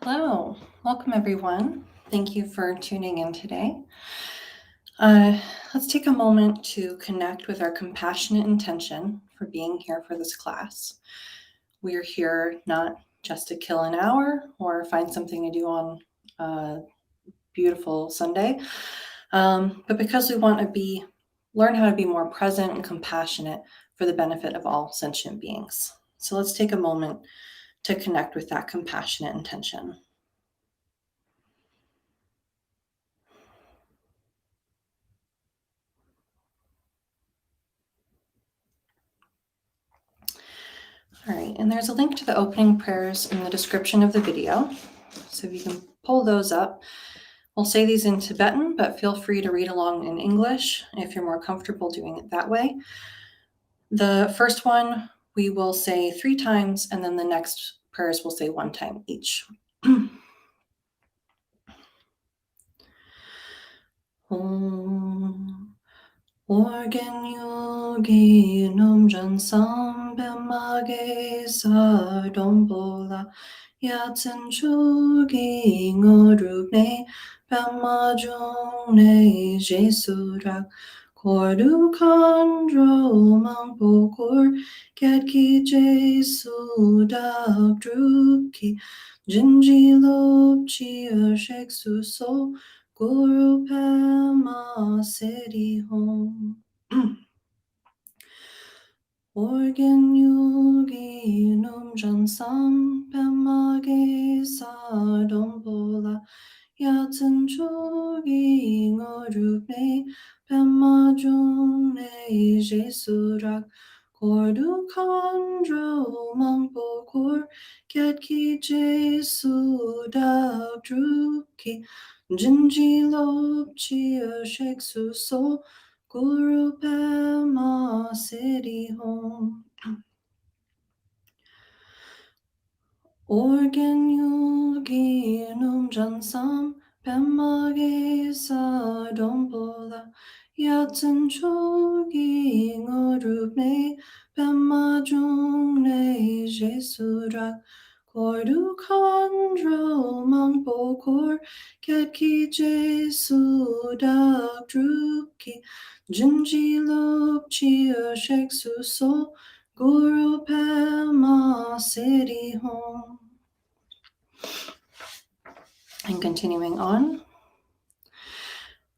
Hello, welcome everyone. Thank you for tuning in today. Let's take a moment to connect with our compassionate intention for being here for this class. We're here not just to kill an hour or find something to do on a beautiful Sunday, but because we want to learn how to be more present and compassionate for the benefit of all sentient beings. So let's take a moment to connect with that compassionate intention. All right, and there's a link to the opening prayers in the description of the video, so you can pull those up. We'll say these in Tibetan, but feel free to read along in English if you're more comfortable doing it that way. The first one we will say 3 times, and then the next prayers we'll say 1 time each. Organ yogi numjan sambemage sardombola yatsen chugi ngorubne pamajone jesurak kordu kandro mangpokur ketki jesu dak druki jinji lopchi ashek suso Guru Pema City Home. Organ Yogi Numjan Sam Pema Ge Sardombola Yatsen Chogi Ngorubne Pema June Jesurak Kordu Kandro Mangpokur Ketki Jesu Dak Druki Jinji Lopchi Ashek Suso Guru Pema City Home. Organ Yogi Numjan Sam Pema Ge Sardombola Yatsen Chogi Ngorubne Pema June Jesurak Kordu Kandro Mangpokur Ketki Jesu Dak Druki Jinji Lopchi Ashek Suso Guru Pema City Home. And continuing on.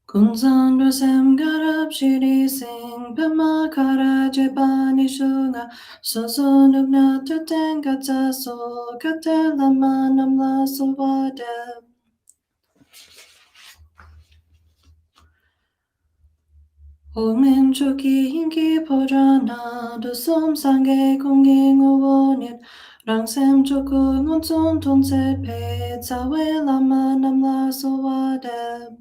Kunzandro Sem Garab Shiri Singh Pema Kara Jebani Shunga Soso Nubna Tutengatsa So Katelama Namla Sovadeb. Omin Choki Hinki Pojana Dusum Sange Kunging Ovonit Rangsem Choku Ngunsun Tunse Pe Tsawe Lama Namla Sovadeb.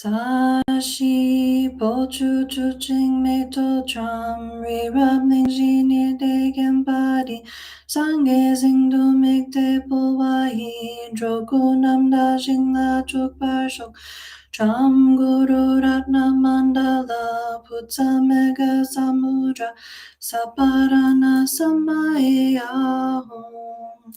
Sashi Pochu Chuching Meto Tram Rirab Ningji Nirde Gembadi Sange Zingdu Mikte Pulwahi Drogu Namda Jingla Chuk Parshok Tram Guru Ratna Mandala Putsa Mega Samudra Saparana Samaya Hom.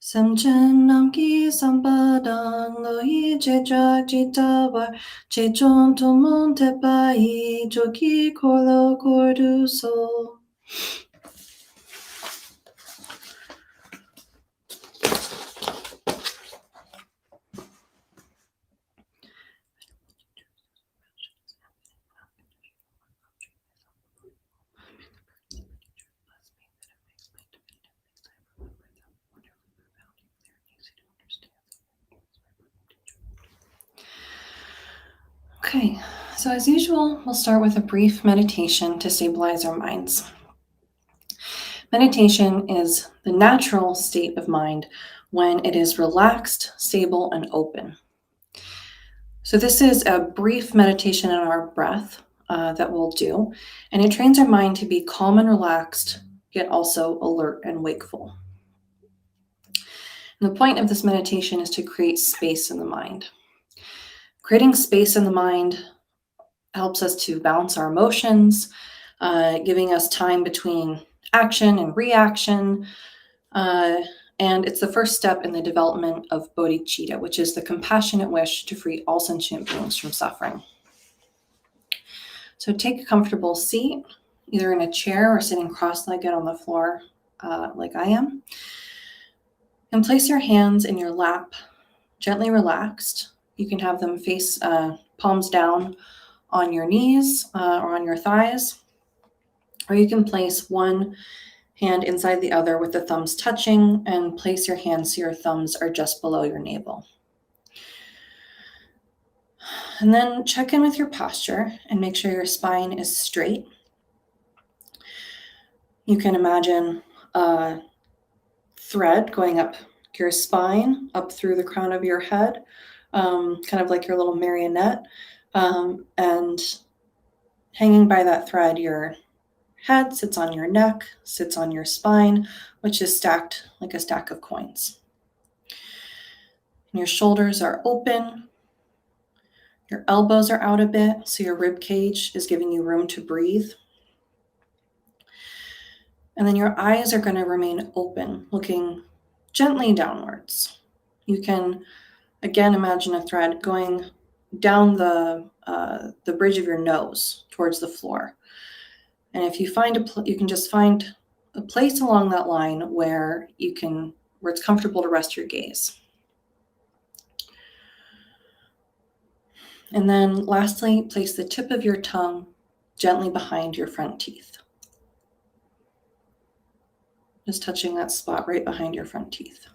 Samchen Namki Sampadang Lohi Chejak Jitawar Chechon Tumon Tepai Joki Korlo Kordu So. Okay, so as usual, we'll start with a brief meditation to stabilize our minds. Meditation is the natural state of mind when it is relaxed, stable, and open. So this is a brief meditation on our breath that we'll do, and it trains our mind to be calm and relaxed, yet also alert and wakeful. And the point of this meditation is to create space in the mind. Creating space in the mind helps us to balance our emotions, giving us time between action and reaction. And it's the first step in the development of bodhicitta, which is the compassionate wish to free all sentient beings from suffering. So take a comfortable seat, either in a chair or sitting cross-legged on the floor, like I am. And place your hands in your lap, gently relaxed. You can have them face palms down on your knees or on your thighs, or you can place one hand inside the other with the thumbs touching, and place your hands so your thumbs are just below your navel. And then check in with your posture and make sure your spine is straight. You can imagine a thread going up your spine, up through the crown of your head, kind of like your little marionette, and hanging by that thread, your head sits on your neck, sits on your spine, which is stacked like a stack of coins. And your shoulders are open. Your elbows are out a bit, so your rib cage is giving you room to breathe. And then your eyes are going to remain open, looking gently downwards. You can, again, imagine a thread going down the bridge of your nose towards the floor. And if you find you can just find a place along that line where it's comfortable to rest your gaze. And then lastly, place the tip of your tongue gently behind your front teeth. Just touching that spot right behind your front teeth.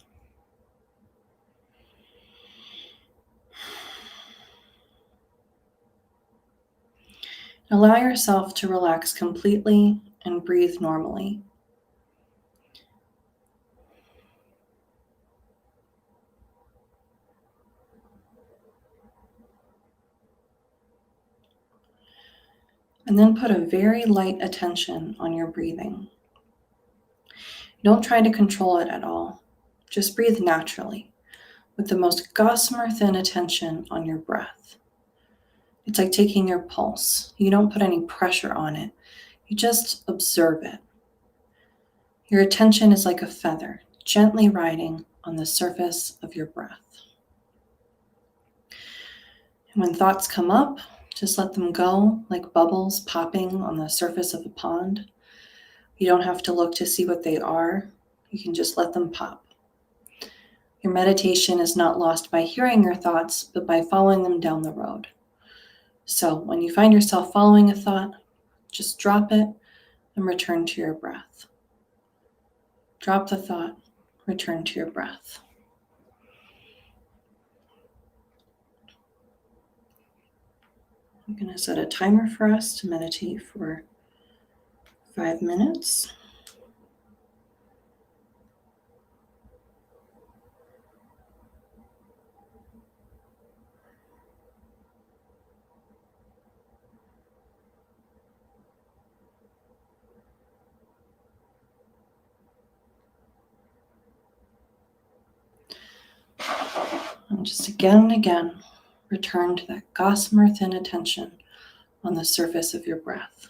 Allow yourself to relax completely and breathe normally. And then put a very light attention on your breathing. Don't try to control it at all. Just breathe naturally, with the most gossamer thin attention on your breath. It's like taking your pulse. You don't put any pressure on it. You just observe it. Your attention is like a feather, gently riding on the surface of your breath. And when thoughts come up, just let them go like bubbles popping on the surface of a pond. You don't have to look to see what they are. You can just let them pop. Your meditation is not lost by hearing your thoughts, but by following them down the road. So when you find yourself following a thought, just drop it and return to your breath. Drop the thought, return to your breath. I'm going to set a timer for us to meditate for 5 minutes. And just again and again, return to that gossamer thin attention on the surface of your breath.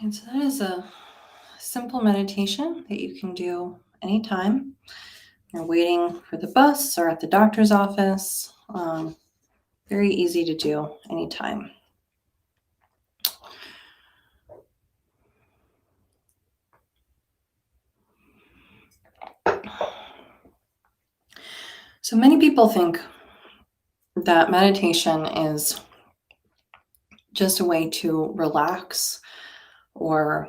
And so that is a simple meditation that you can do anytime you're waiting for the bus or at the doctor's office. Very easy to do anytime. So many people think that meditation is just a way to relax or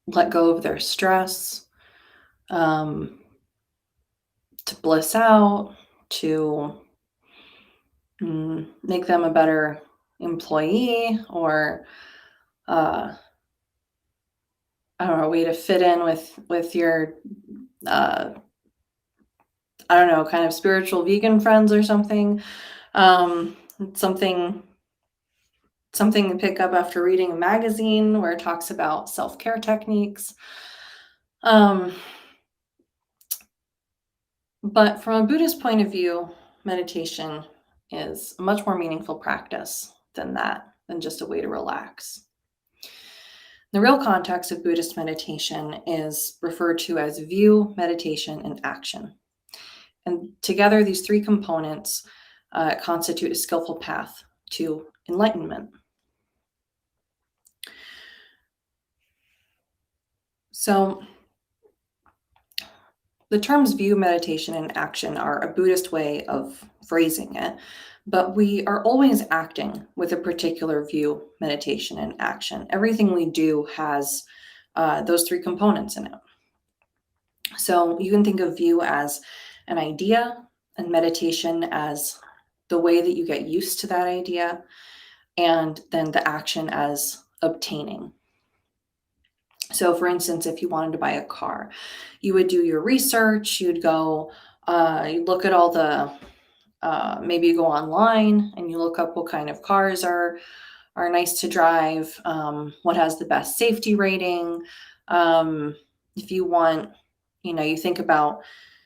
let go of their stress, to bliss out, to make them a better employee, or I don't know, a way to fit in with your I don't know, kind of spiritual vegan friends or something. Something to pick up after reading a magazine where it talks about self-care techniques. But from a Buddhist point of view, meditation is a much more meaningful practice than that, than just a way to relax. The real context of Buddhist meditation is referred to as view, meditation, and action. And together, these three components constitute a skillful path to enlightenment. So the terms view, meditation, and action are a Buddhist way of phrasing it, but we are always acting with a particular view, meditation, and action. Everything we do has those three components in it. So you can think of view as an idea, and meditation as the way that you get used to that idea, and then the action as obtaining. So for instance, if you wanted to buy a car, you would do your research, you'd go, you look at all the, maybe you go online and you look up what kind of cars are nice to drive, what has the best safety rating. If you want, you think about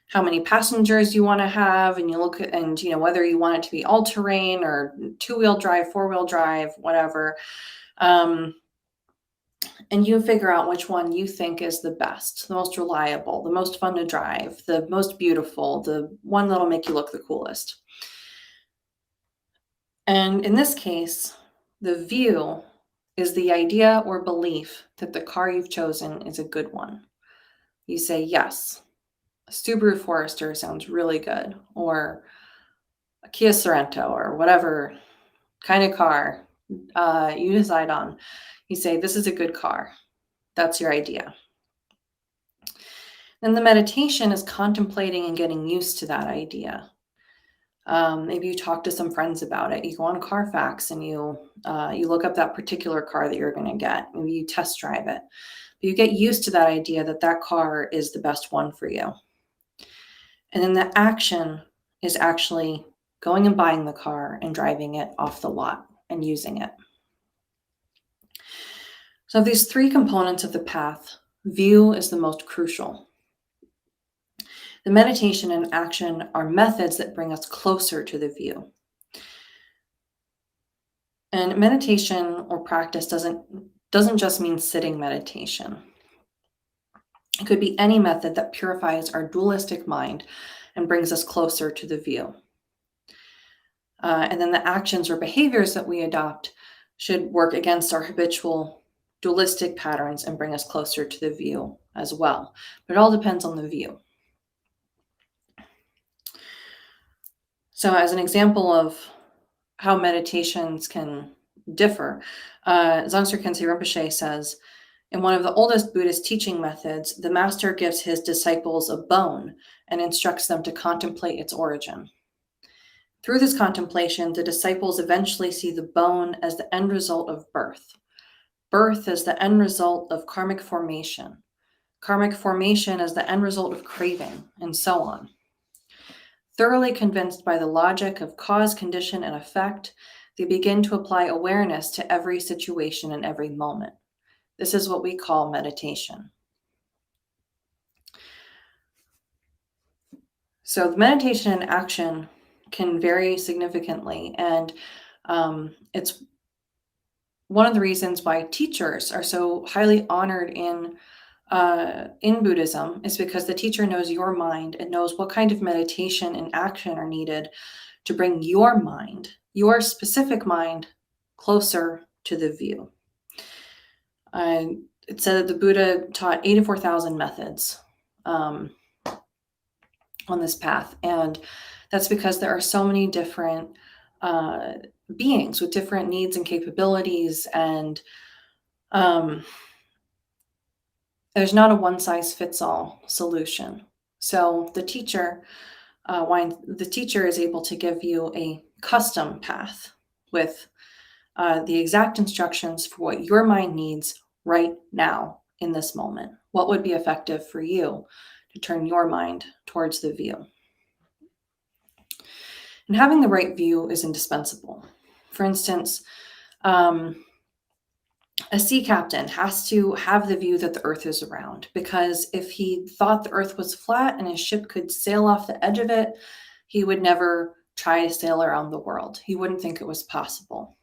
how many passengers you want to have, and you look at, and whether you want it to be all-terrain or two-wheel drive, four-wheel drive, whatever. And you figure out which one you think is the best, the most reliable, the most fun to drive, the most beautiful, the one that'll make you look the coolest. And in this case, the view is the idea or belief that the car you've chosen is a good one. You say, yes, a Subaru Forester sounds really good, or a Kia Sorento, or whatever kind of car you decide on. You say, this is a good car. That's your idea. Then the meditation is contemplating and getting used to that idea. Maybe you talk to some friends about it. You go on Carfax and you look up that particular car that you're going to get. Maybe you test drive it. But you get used to that idea that that car is the best one for you. And then the action is actually going and buying the car and driving it off the lot and using it. So these three components of the path, view is the most crucial. The meditation and action are methods that bring us closer to the view. And meditation or practice doesn't just mean sitting meditation. It could be any method that purifies our dualistic mind and brings us closer to the view. And then the actions or behaviors that we adopt should work against our habitual dualistic patterns and bring us closer to the view as well. But it all depends on the view. So as an example of how meditations can differ, Dzogchen Khyentse Rinpoche says, in one of the oldest Buddhist teaching methods, the master gives his disciples a bone and instructs them to contemplate its origin. Through this contemplation, the disciples eventually see the bone as the end result of birth. Birth as the end result of karmic formation. Karmic formation as the end result of craving, and so on. Thoroughly convinced by the logic of cause, condition, and effect, they begin to apply awareness to every situation and every moment. This is what we call meditation. So the meditation and action can vary significantly, and it's one of the reasons why teachers are so highly honored in Buddhism is because the teacher knows your mind and knows what kind of meditation and action are needed to bring your mind, your specific mind, closer to the view. It said that the Buddha taught 84,000 methods on this path. And that's because there are so many different beings with different needs and capabilities. And there's not a one-size-fits-all solution. So the teacher is able to give you a custom path with the exact instructions for what your mind needs right now in this moment. What would be effective for you to turn your mind towards the view? And having the right view is indispensable. For instance, a sea captain has to have the view that the earth is round, because if he thought the earth was flat and his ship could sail off the edge of it, he would never try to sail around the world. He wouldn't think it was possible.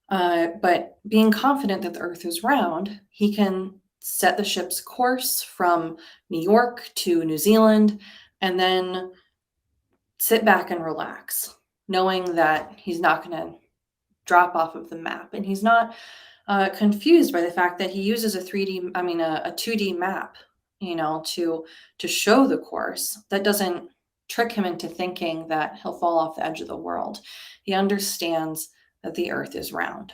But being confident that the earth is round, he can set the ship's course from New York to New Zealand and then sit back and relax, knowing that he's not going to drop off of the map. And he's not confused by the fact that he uses a 2D map, to show the course. That doesn't trick him into thinking that he'll fall off the edge of the world. He understands that the earth is round.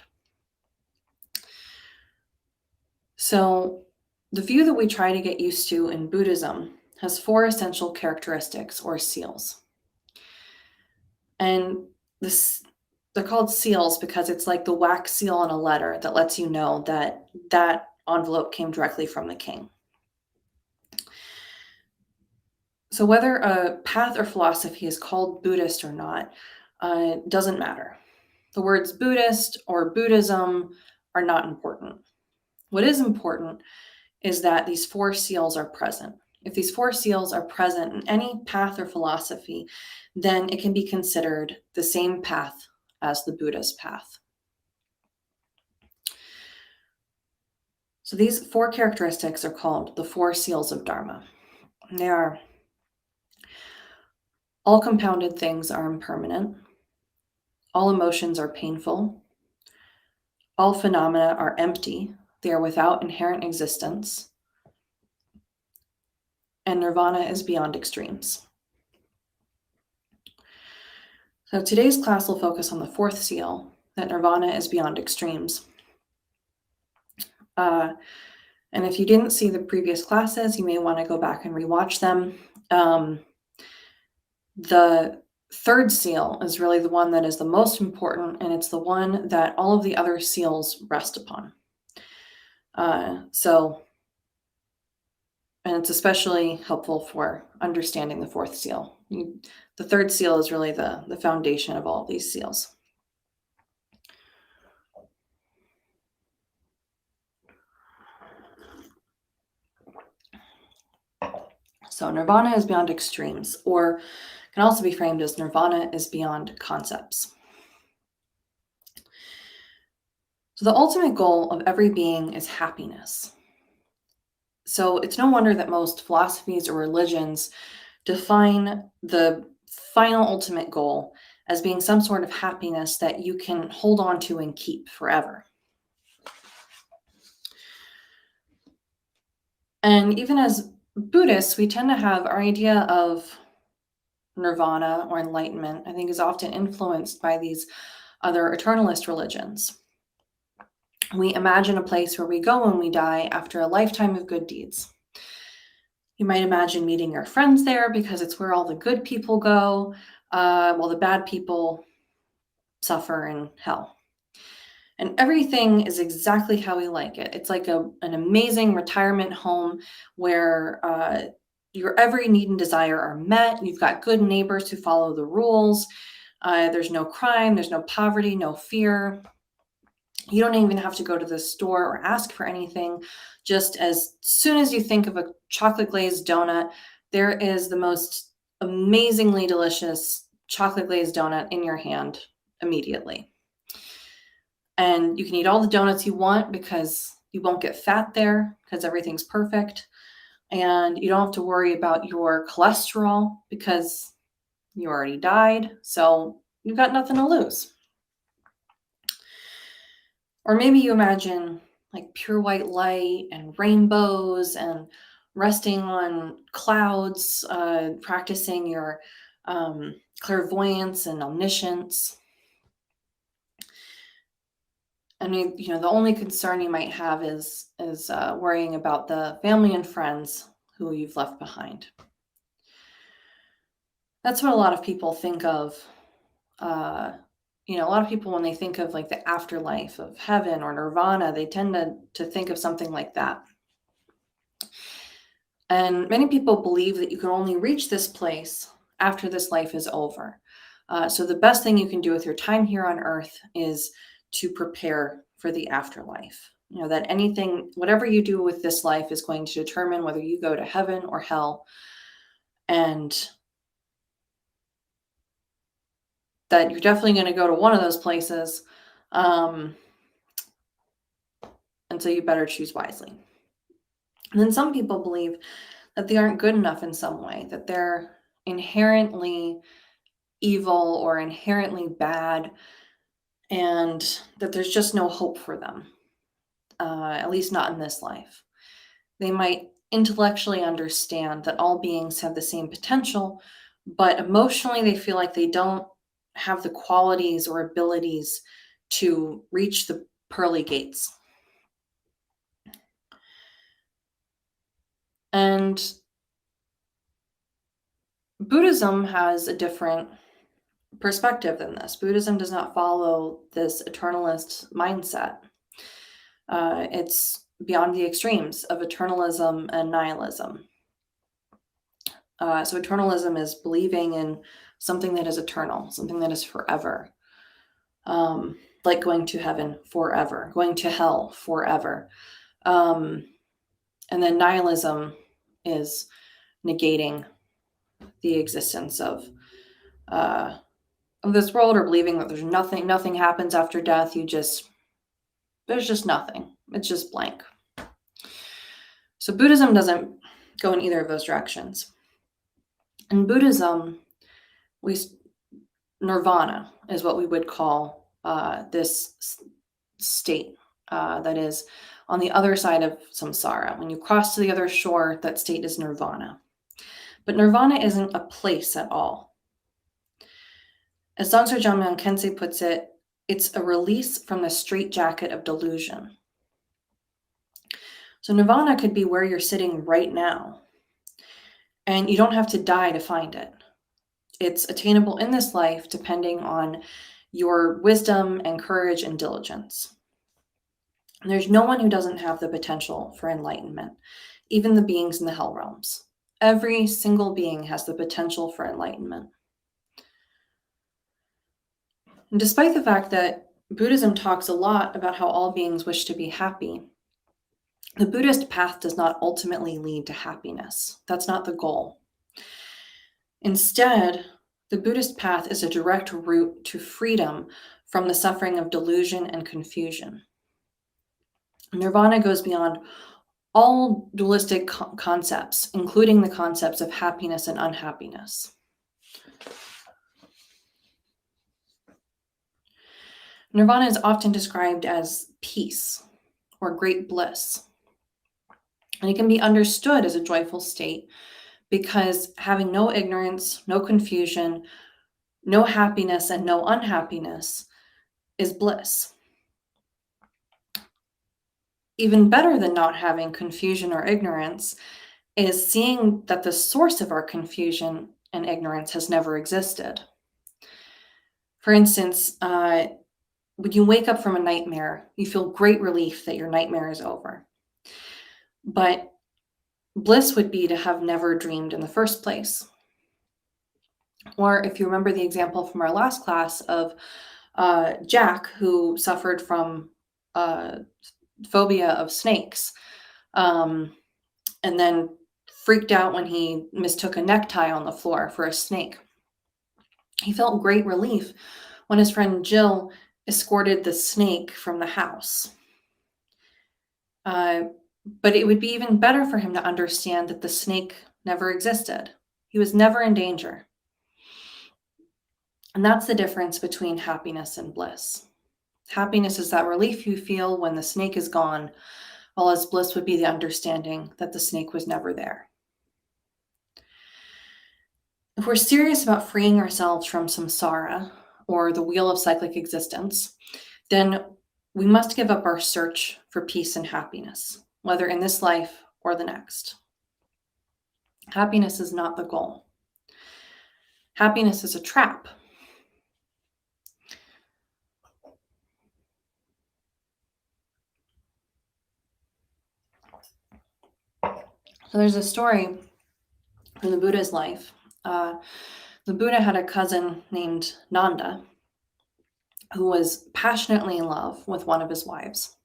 So the view that we try to get used to in Buddhism has 4 essential characteristics, or seals. And they're called seals because it's like the wax seal on a letter that lets you know that that envelope came directly from the king. So whether a path or philosophy is called Buddhist or not, doesn't matter. The words Buddhist or Buddhism are not important. What is important is that these 4 seals are present. If these 4 seals are present in any path or philosophy, then it can be considered the same path as the Buddha's path. So these 4 characteristics are called the 4 Seals of Dharma. They are: all compounded things are impermanent. All emotions are painful. All phenomena are empty. They are without inherent existence. And Nirvana is beyond extremes. So today's class will focus on the 4th seal, that Nirvana is beyond extremes. And if you didn't see the previous classes, you may want to go back and rewatch them. The 3rd seal is really the one that is the most important, and it's the one that all of the other seals rest upon. And it's especially helpful for understanding the 4th seal. The 3rd seal is really the foundation of all of these seals. So Nirvana is beyond extremes, or can also be framed as Nirvana is beyond concepts. So the ultimate goal of every being is happiness. So it's no wonder that most philosophies or religions define the final ultimate goal as being some sort of happiness that you can hold on to and keep forever. And even as Buddhists, we tend to have our idea of nirvana or enlightenment, I think, is often influenced by these other eternalist religions. We imagine a place where we go when we die after a lifetime of good deeds. You might imagine meeting your friends there because it's where all the good people go, while the bad people suffer in hell. And everything is exactly how we like it. It's like an amazing retirement home where your every need and desire are met. You've got good neighbors who follow the rules. There's no crime, there's no poverty, no fear. You don't even have to go to the store or ask for anything. Just as soon as you think of a chocolate glazed donut, there is the most amazingly delicious chocolate glazed donut in your hand immediately. And you can eat all the donuts you want because you won't get fat there because everything's perfect. And you don't have to worry about your cholesterol because you already died. So you've got nothing to lose. Or maybe you imagine like pure white light and rainbows and resting on clouds, practicing your clairvoyance and omniscience. I mean, the only concern you might have is worrying about the family and friends who you've left behind. That's what a lot of people think of. A lot of people, when they think of like the afterlife of heaven or nirvana, they tend to think of something like that. And many people believe that you can only reach this place after this life is over. So the best thing you can do with your time here on earth is to prepare for the afterlife. That whatever you do with this life is going to determine whether you go to heaven or hell, and that you're definitely going to go to one of those places. And so you better choose wisely. And then some people believe that they aren't good enough in some way, that they're inherently evil or inherently bad, and that there's just no hope for them, at least not in this life. They might intellectually understand that all beings have the same potential, but emotionally they feel like they don't have the qualities or abilities to reach the pearly gates. And Buddhism has a different perspective than this. Buddhism does not follow this eternalist mindset. It's beyond the extremes of eternalism and nihilism. So eternalism is believing in something that is eternal, something that is forever, like going to heaven forever, going to hell forever. And then nihilism is negating the existence of this world, or believing that there's nothing happens after death. There's just nothing. It's just blank. So Buddhism doesn't go in either of those directions. In Buddhism, Nirvana is what we would call this state that is on the other side of samsara. When you cross to the other shore, that state is nirvana. But nirvana isn't a place at all. As Dongso Jamyang Kensei puts it, it's a release from the straitjacket of delusion. So nirvana could be where you're sitting right now, and you don't have to die to find it. It's attainable in this life depending on your wisdom and courage and diligence. And there's no one who doesn't have the potential for enlightenment, even the beings in the hell realms. Every single being has the potential for enlightenment. And despite the fact that Buddhism talks a lot about how all beings wish to be happy, the Buddhist path does not ultimately lead to happiness. That's not the goal. Instead, the Buddhist path is a direct route to freedom from the suffering of delusion and confusion. Nirvana goes beyond all dualistic concepts, including the concepts of happiness and unhappiness. Nirvana is often described as peace or great bliss. And it can be understood as a joyful state because having no ignorance, no confusion, no happiness, and no unhappiness is bliss. Even better than not having confusion or ignorance is seeing that the source of our confusion and ignorance has never existed. For instance, when you wake up from a nightmare, you feel great relief that your nightmare is over. But bliss would be to have never dreamed in the first place. Or if you remember the example from our last class of Jack, who suffered from phobia of snakes, and then freaked out when he mistook a necktie on the floor for a snake. He felt great relief when his friend Jill escorted the snake from the house. But it would be even better for him to understand that the snake never existed. He was never in danger. And that's the difference between happiness and bliss. Happiness is that relief you feel when the snake is gone, while as bliss would be the understanding that the snake was never there. If we're serious about freeing ourselves from samsara, or the wheel of cyclic existence, then we must give up our search for peace and happiness, whether in this life or the next. Happiness is not the goal. Happiness is a trap. So there's a story from the Buddha's life. The Buddha had a cousin named Nanda who was passionately in love with one of his wives.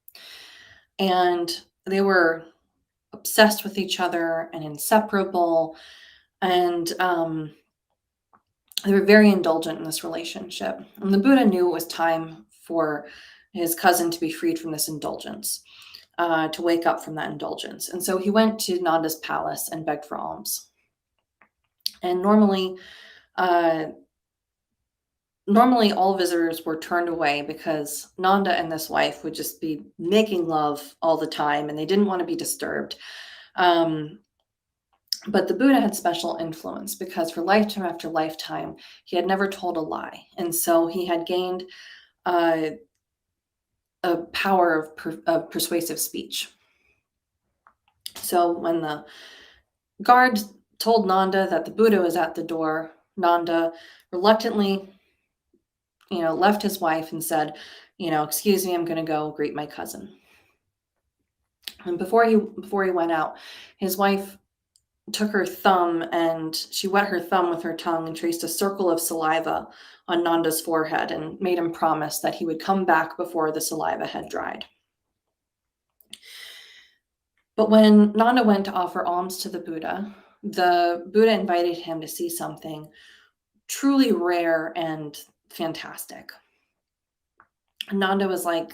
And they were obsessed with each other and inseparable. And they were very indulgent in this relationship. And the Buddha knew it was time for his cousin to be freed from this indulgence, to wake up from that indulgence. And so he went to Nanda's palace and begged for alms. And normally all visitors were turned away because Nanda and this wife would just be making love all the time and they didn't want to be disturbed. But the Buddha had special influence because for lifetime after lifetime, he had never told a lie. And so he had gained a power of persuasive speech. So when the guard told Nanda that the Buddha was at the door, Nanda reluctantly, left his wife and said, excuse me, I'm going to go greet my cousin. And before he went out, his wife took her thumb and she wet her thumb with her tongue and traced a circle of saliva on Nanda's forehead and made him promise that he would come back before the saliva had dried. But when Nanda went to offer alms to the Buddha invited him to see something truly rare and fantastic. And Nanda was like,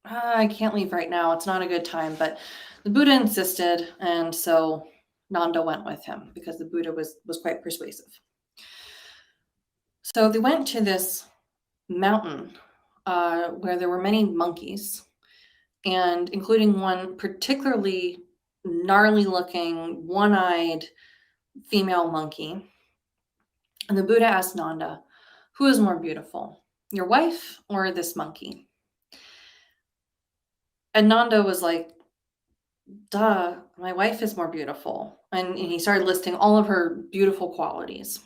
I can't leave right now. It's not a good time. But the Buddha insisted, and so Nanda went with him because the Buddha was quite persuasive. So they went to this mountain where there were many monkeys, and including one particularly gnarly-looking, one-eyed female monkey. And the Buddha asked Nanda, who is more beautiful, your wife or this monkey? And Nanda was like, duh, my wife is more beautiful. And he started listing all of her beautiful qualities.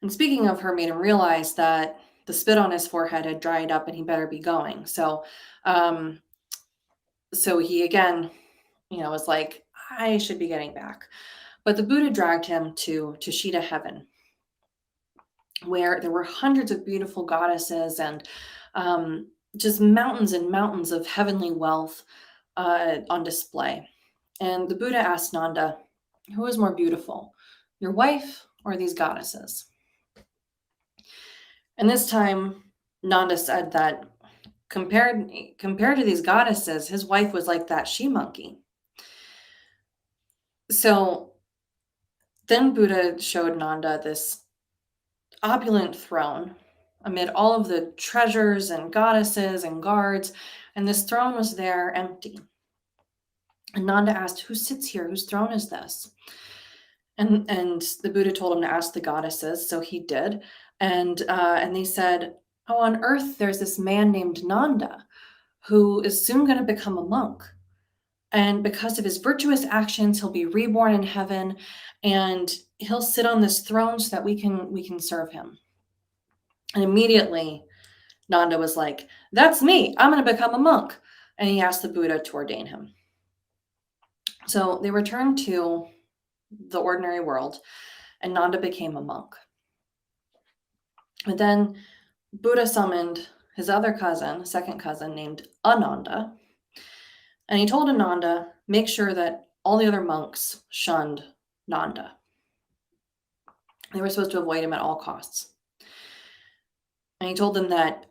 And speaking of her, made him realize that the spit on his forehead had dried up and he better be going. So he again, was like, I should be getting back. But the Buddha dragged him to Shida heaven, where there were hundreds of beautiful goddesses and just mountains and mountains of heavenly wealth on display. And the Buddha asked Nanda, who is more beautiful, your wife or these goddesses? And this time, Nanda said that compared to these goddesses, his wife was like that she-monkey. So then Buddha showed Nanda this opulent throne amid all of the treasures and goddesses and guards, and this throne was there empty. And Nanda asked, who sits here? Whose throne is this? And the Buddha told him to ask the goddesses, so he did. And they said, oh, on earth there's this man named Nanda who is soon going to become a monk. And because of his virtuous actions, he'll be reborn in heaven and he'll sit on this throne so that we can serve him. And immediately Nanda was like, that's me. I'm going to become a monk. And he asked the Buddha to ordain him. So they returned to the ordinary world and Nanda became a monk. But then Buddha summoned his other cousin, second cousin named Ananda. And he told Ananda, make sure that all the other monks shunned Nanda. They were supposed to avoid him at all costs. And he told them that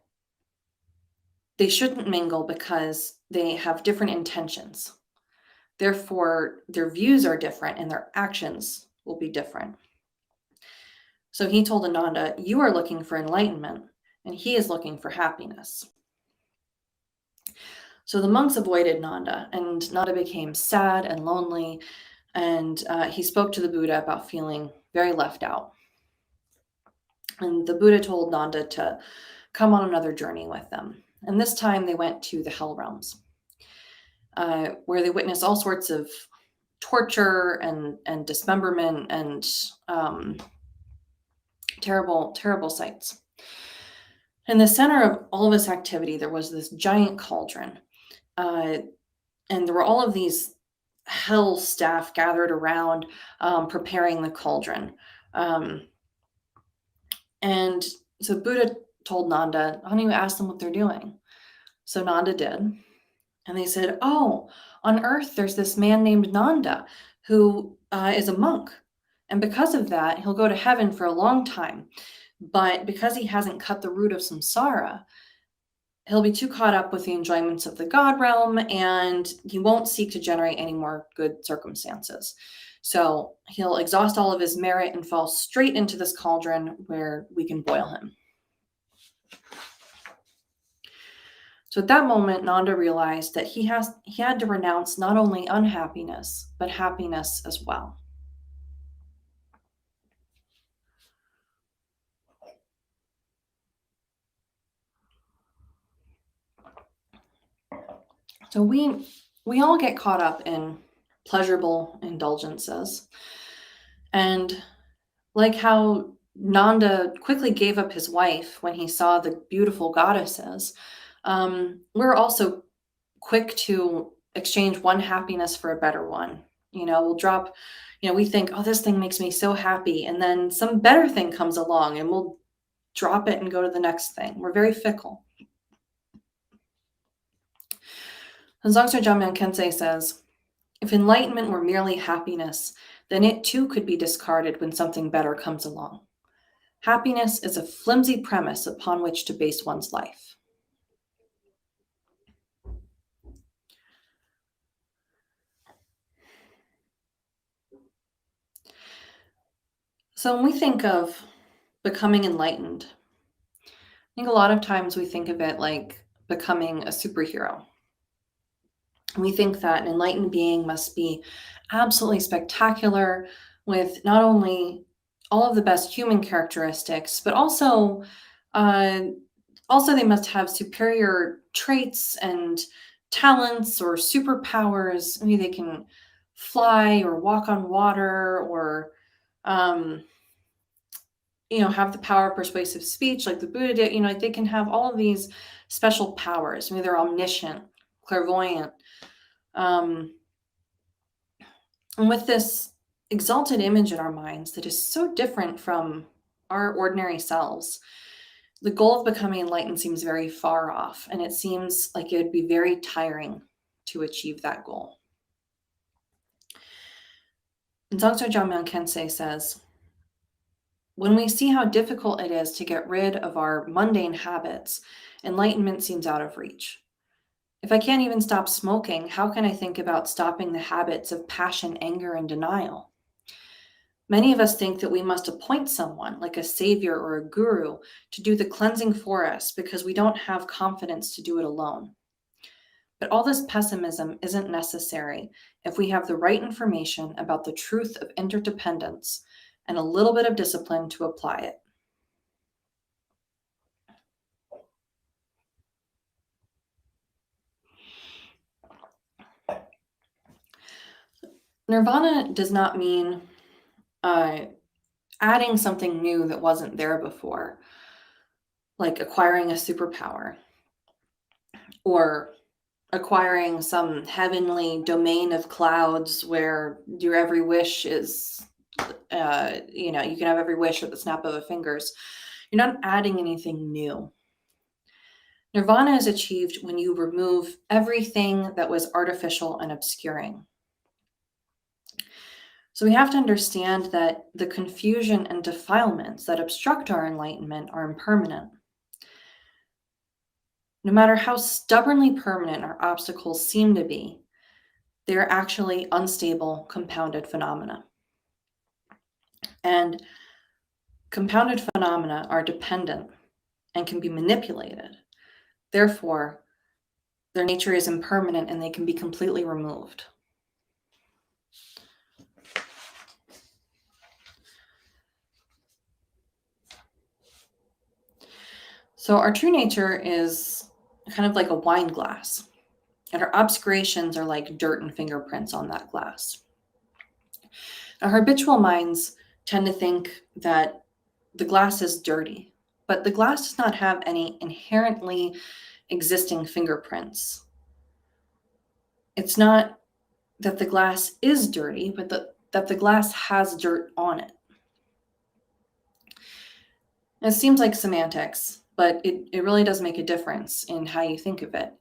they shouldn't mingle because they have different intentions. Therefore, their views are different and their actions will be different. So he told Ananda, you are looking for enlightenment, and he is looking for happiness. So the monks avoided Nanda, and Nanda became sad and lonely, and he spoke to the Buddha about feeling very left out. And the Buddha told Nanda to come on another journey with them. And this time they went to the hell realms, where they witnessed all sorts of torture and dismemberment and terrible, terrible sights. In the center of all of this activity, there was this giant cauldron. And there were all of these hell staff gathered around, preparing the cauldron. And so Buddha told Nanda, why don't you ask them what they're doing? So Nanda did. And they said, oh, on earth, there's this man named Nanda who is a monk. And because of that, he'll go to heaven for a long time. But because he hasn't cut the root of samsara, he'll be too caught up with the enjoyments of the God realm, and he won't seek to generate any more good circumstances. So he'll exhaust all of his merit and fall straight into this cauldron where we can boil him. So at that moment, Nanda realized that he had to renounce not only unhappiness, but happiness as well. So we all get caught up in pleasurable indulgences. And like how Nanda quickly gave up his wife when he saw the beautiful goddesses, we're also quick to exchange one happiness for a better one. We'll drop, we think, oh, this thing makes me so happy. And then some better thing comes along and we'll drop it and go to the next thing. We're very fickle. And Dzogchen Jamyang Khyentse says, if enlightenment were merely happiness, then it too could be discarded when something better comes along. Happiness is a flimsy premise upon which to base one's life. So when we think of becoming enlightened, I think a lot of times we think of it like becoming a superhero. We think that an enlightened being must be absolutely spectacular with not only all of the best human characteristics, but also they must have superior traits and talents or superpowers. Maybe they can fly or walk on water or have the power of persuasive speech like the Buddha did. Like they can have all of these special powers. Maybe they're omniscient, clairvoyant. And with this exalted image in our minds that is so different from our ordinary selves, the goal of becoming enlightened seems very far off, and it seems like it would be very tiring to achieve that goal. And Dzogchen Jamyang Khyentse says, when we see how difficult it is to get rid of our mundane habits, enlightenment seems out of reach. If I can't even stop smoking, how can I think about stopping the habits of passion, anger, and denial? Many of us think that we must appoint someone, like a savior or a guru, to do the cleansing for us because we don't have confidence to do it alone. But all this pessimism isn't necessary if we have the right information about the truth of interdependence and a little bit of discipline to apply it. Nirvana does not mean adding something new that wasn't there before, like acquiring a superpower or acquiring some heavenly domain of clouds where your every wish is, you can have every wish at the snap of a fingers. You're not adding anything new. Nirvana is achieved when you remove everything that was artificial and obscuring. So we have to understand that the confusion and defilements that obstruct our enlightenment are impermanent. No matter how stubbornly permanent our obstacles seem to be, they are actually unstable, compounded phenomena. And compounded phenomena are dependent and can be manipulated. Therefore, their nature is impermanent and they can be completely removed. So our true nature is kind of like a wine glass, and our obscurations are like dirt and fingerprints on that glass. Our habitual minds tend to think that the glass is dirty, but the glass does not have any inherently existing fingerprints. It's not that the glass is dirty, but that the glass has dirt on it. It seems like semantics, but it really does make a difference in how you think of it.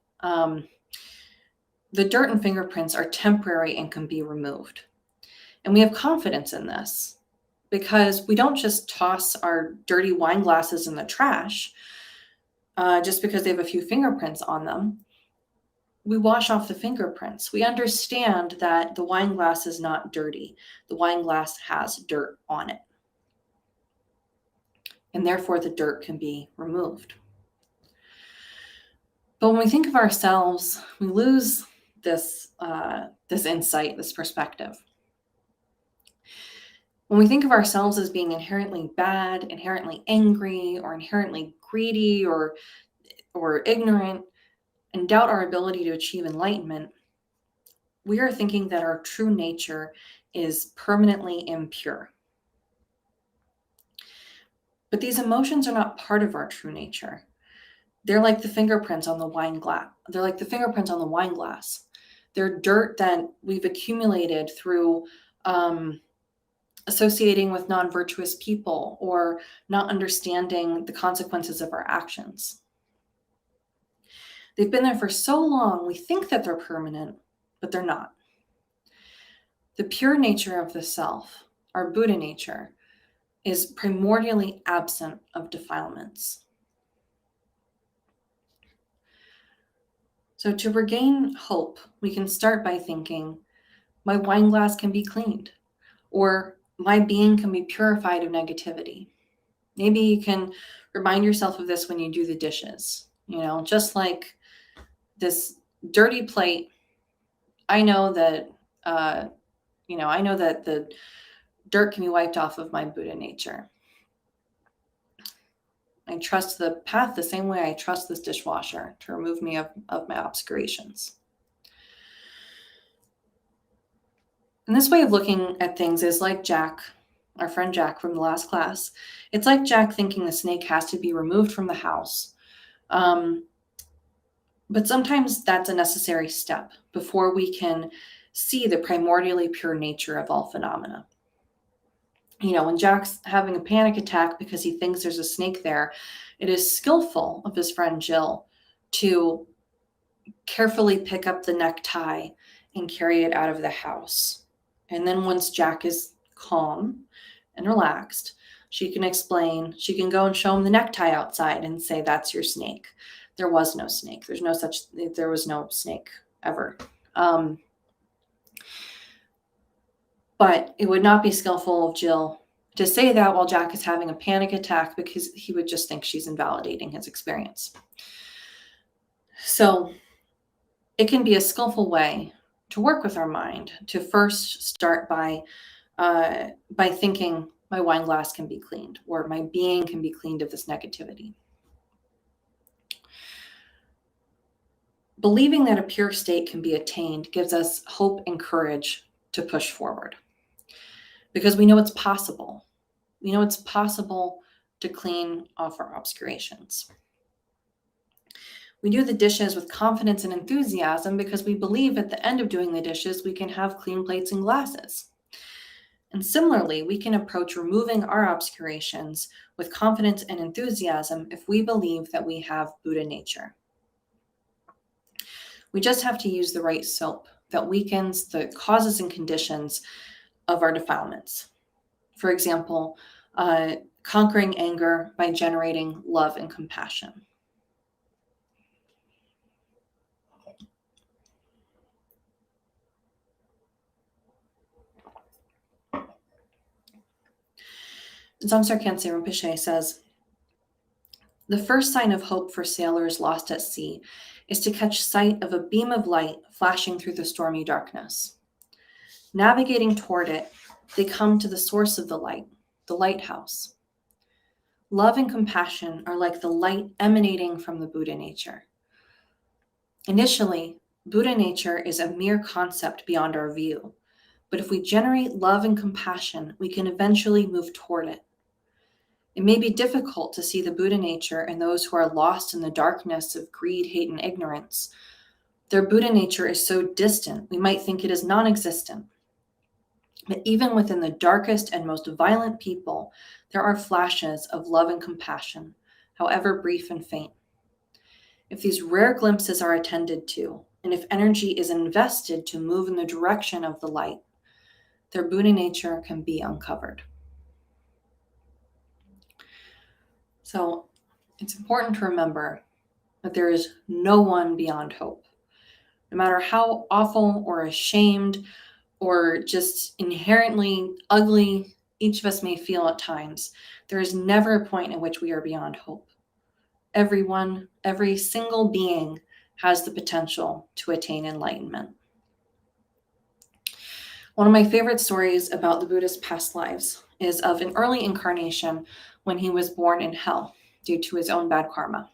The dirt and fingerprints are temporary and can be removed. And we have confidence in this because we don't just toss our dirty wine glasses in the trash just because they have a few fingerprints on them. We wash off the fingerprints. We understand that the wine glass is not dirty. The wine glass has dirt on it. And therefore the dirt can be removed. But when we think of ourselves, we lose this insight, this perspective. When we think of ourselves as being inherently bad, inherently angry, or inherently greedy, or ignorant, and doubt our ability to achieve enlightenment, we are thinking that our true nature is permanently impure. But these emotions are not part of our true nature. They're like the fingerprints on the wine glass. They're like the fingerprints on the wine glass. They're dirt that we've accumulated through associating with non-virtuous people or not understanding the consequences of our actions. They've been there for so long, we think that they're permanent, but they're not. The pure nature of the self, our Buddha nature, is primordially absent of defilements. So to regain hope, we can start by thinking, my wine glass can be cleaned, or my being can be purified of negativity. Maybe you can remind yourself of this when you do the dishes. Just like this dirty plate, I know that the dirt can be wiped off of my Buddha nature. I trust the path the same way I trust this dishwasher to remove me of my obscurations. And this way of looking at things is like Jack, our friend Jack from the last class. It's like Jack thinking the snake has to be removed from the house. But sometimes that's a necessary step before we can see the primordially pure nature of all phenomena. When Jack's having a panic attack because he thinks there's a snake there, it is skillful of his friend Jill to carefully pick up the necktie and carry it out of the house. And then once Jack is calm and relaxed, she can go and show him the necktie outside and say, that's your snake. There was no snake. There was no snake ever. But it would not be skillful of Jill to say that while Jack is having a panic attack, because he would just think she's invalidating his experience. So it can be a skillful way to work with our mind to first start by thinking my wine glass can be cleaned, or my being can be cleaned of this negativity. Believing that a pure state can be attained gives us hope and courage to push forward, because we know it's possible. We know it's possible to clean off our obscurations. We do the dishes with confidence and enthusiasm because we believe at the end of doing the dishes, we can have clean plates and glasses. And similarly, we can approach removing our obscurations with confidence and enthusiasm if we believe that we have Buddha nature. We just have to use the right soap that weakens the causes and conditions of our defilements. For example, conquering anger by generating love and compassion. Samsara Khyentse Rinpoche says, the first sign of hope for sailors lost at sea is to catch sight of a beam of light flashing through the stormy darkness. Navigating toward it, they come to the source of the light, the lighthouse. Love and compassion are like the light emanating from the Buddha nature. Initially, Buddha nature is a mere concept beyond our view, but if we generate love and compassion, we can eventually move toward it. It may be difficult to see the Buddha nature in those who are lost in the darkness of greed, hate, and ignorance. Their Buddha nature is so distant, we might think it is non-existent. But even within the darkest and most violent people, there are flashes of love and compassion, however brief and faint. If these rare glimpses are attended to, and if energy is invested to move in the direction of the light, their Buddha nature can be uncovered. So it's important to remember that there is no one beyond hope. No matter how awful or ashamed or just inherently ugly each of us may feel at times, there is never a point in which we are beyond hope. Everyone, every single being has the potential to attain enlightenment. One of my favorite stories about the Buddha's past lives is of an early incarnation when he was born in hell due to his own bad karma.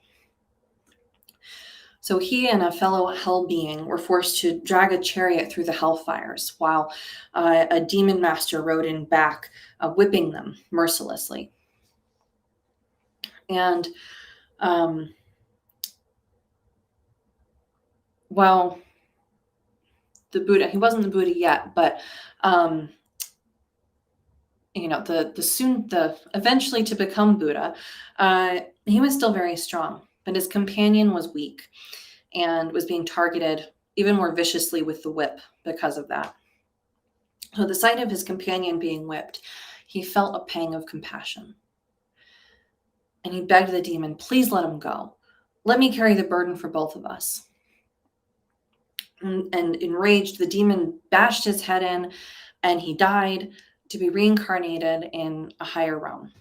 So he and a fellow hell being were forced to drag a chariot through the hellfires while a demon master rode in back, whipping them mercilessly. And while the Buddha, he wasn't the Buddha yet, but the eventually to become Buddha, he was still very strong, but his companion was weak and was being targeted even more viciously with the whip because of that. So the sight of his companion being whipped, he felt a pang of compassion. And he begged the demon, please let him go. Let me carry the burden for both of us. And enraged, the demon bashed his head in and he died to be reincarnated in a higher realm.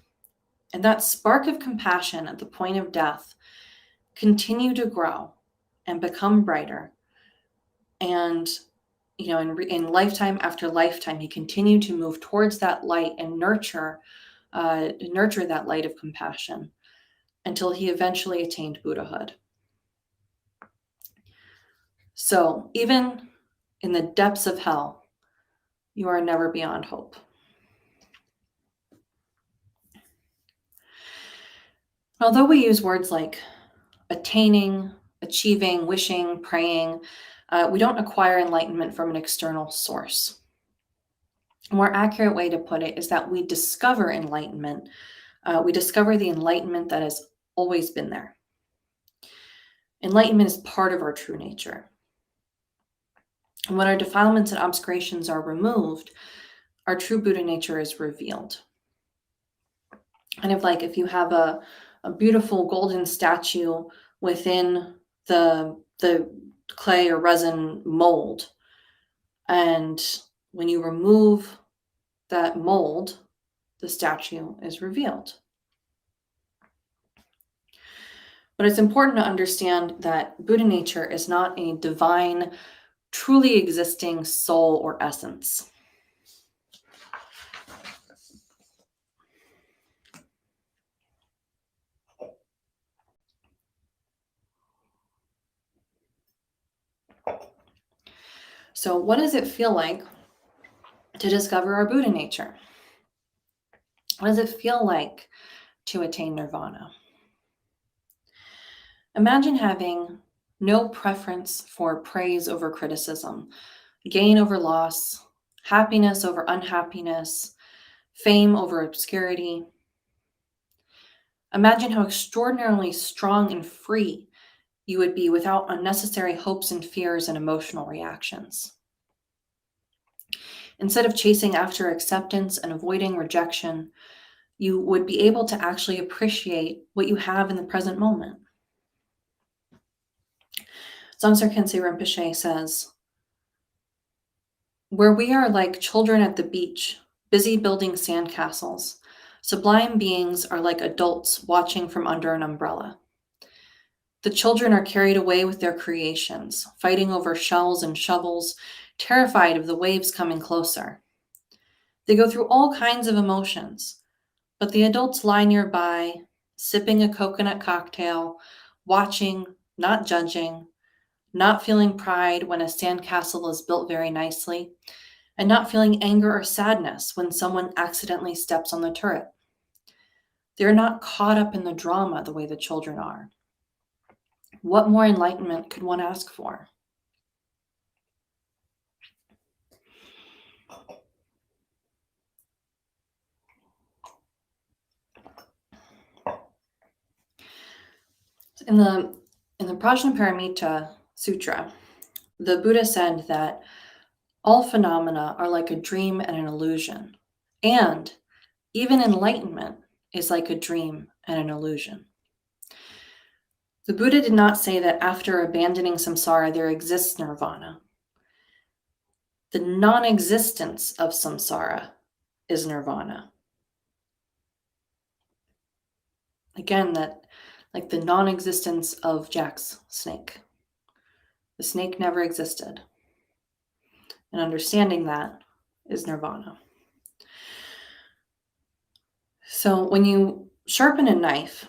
And that spark of compassion at the point of death continued to grow and become brighter. And in lifetime after lifetime, he continued to move towards that light and nurture that light of compassion until he eventually attained Buddhahood. So even in the depths of hell, you are never beyond hope. Although we use words like attaining, achieving, wishing, praying, we don't acquire enlightenment from an external source. A more accurate way to put it is that we discover enlightenment. We discover the enlightenment that has always been there. Enlightenment is part of our true nature. And when our defilements and obscurations are removed, our true Buddha nature is revealed. And if you have a beautiful golden statue within the clay or resin mold, and when you remove that mold, the statue is revealed. But it's important to understand that Buddha nature is not a divine, truly existing soul or essence. So what does it feel like to discover our Buddha nature? What does it feel like to attain nirvana? Imagine having no preference for praise over criticism, gain over loss, happiness over unhappiness, fame over obscurity. Imagine how extraordinarily strong and free you would be without unnecessary hopes and fears and emotional reactions. Instead of chasing after acceptance and avoiding rejection, you would be able to actually appreciate what you have in the present moment. Samsara Khyentse Rinpoche says, where we are like children at the beach, busy building sandcastles, Sublime beings are like adults watching from under an umbrella. The children are carried away with their creations, fighting over shells and shovels, terrified of the waves coming closer. They go through all kinds of emotions, but the adults lie nearby, sipping a coconut cocktail, watching, not judging, not feeling pride when a sandcastle is built very nicely, and not feeling anger or sadness when someone accidentally steps on the turret. They're not caught up in the drama the way the children are. What more enlightenment could one ask for? In the Prajnaparamita Sutra, the Buddha said that all phenomena are like a dream and an illusion, and even enlightenment is like a dream and an illusion. The Buddha did not say that after abandoning samsara there exists nirvana. The non-existence of samsara is nirvana. Again, that like the non-existence of Jack's snake. The snake never existed. And understanding that is nirvana. So when you sharpen a knife,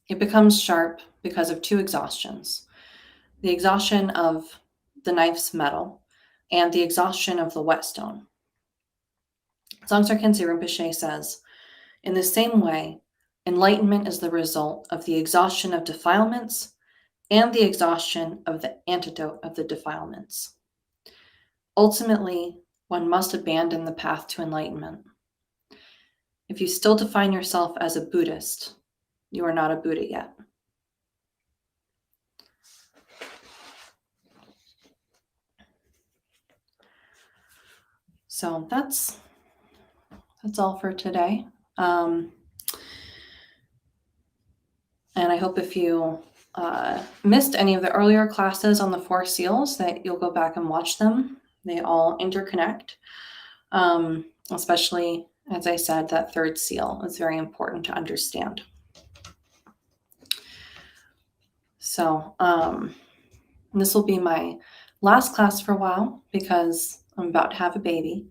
it becomes sharp because of two exhaustions. The exhaustion of the knife's metal and the exhaustion of the whetstone. Songsar Khyentse Rinpoche says, in the same way, enlightenment is the result of the exhaustion of defilements and the exhaustion of the antidote of the defilements. Ultimately, one must abandon the path to enlightenment. If you still define yourself as a Buddhist, you are not a Buddha yet. So that's all for today. And I hope if you missed any of the earlier classes on the Four Seals that you'll go back and watch them. They all interconnect, especially, as I said, that third seal is very important to understand. So this will be my last class for a while because I'm about to have a baby.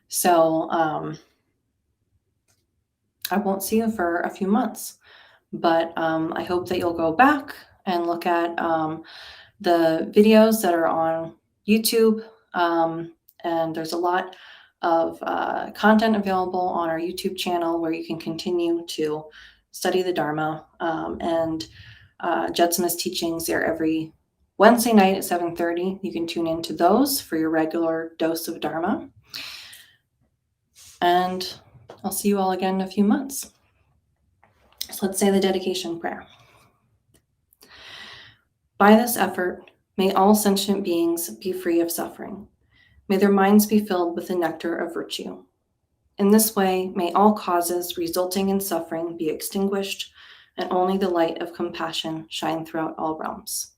So I won't see you for a few months, but I hope that you'll go back and look at the videos that are on YouTube. And there's a lot of content available on our YouTube channel where you can continue to study the Dharma. And Jetsama's teachings are every Wednesday night at 7:30. You can tune into those for your regular dose of Dharma. And I'll see you all again in a few months. So let's say the dedication prayer. By this effort, may all sentient beings be free of suffering. May their minds be filled with the nectar of virtue. In this way, may all causes resulting in suffering be extinguished, and only the light of compassion shine throughout all realms.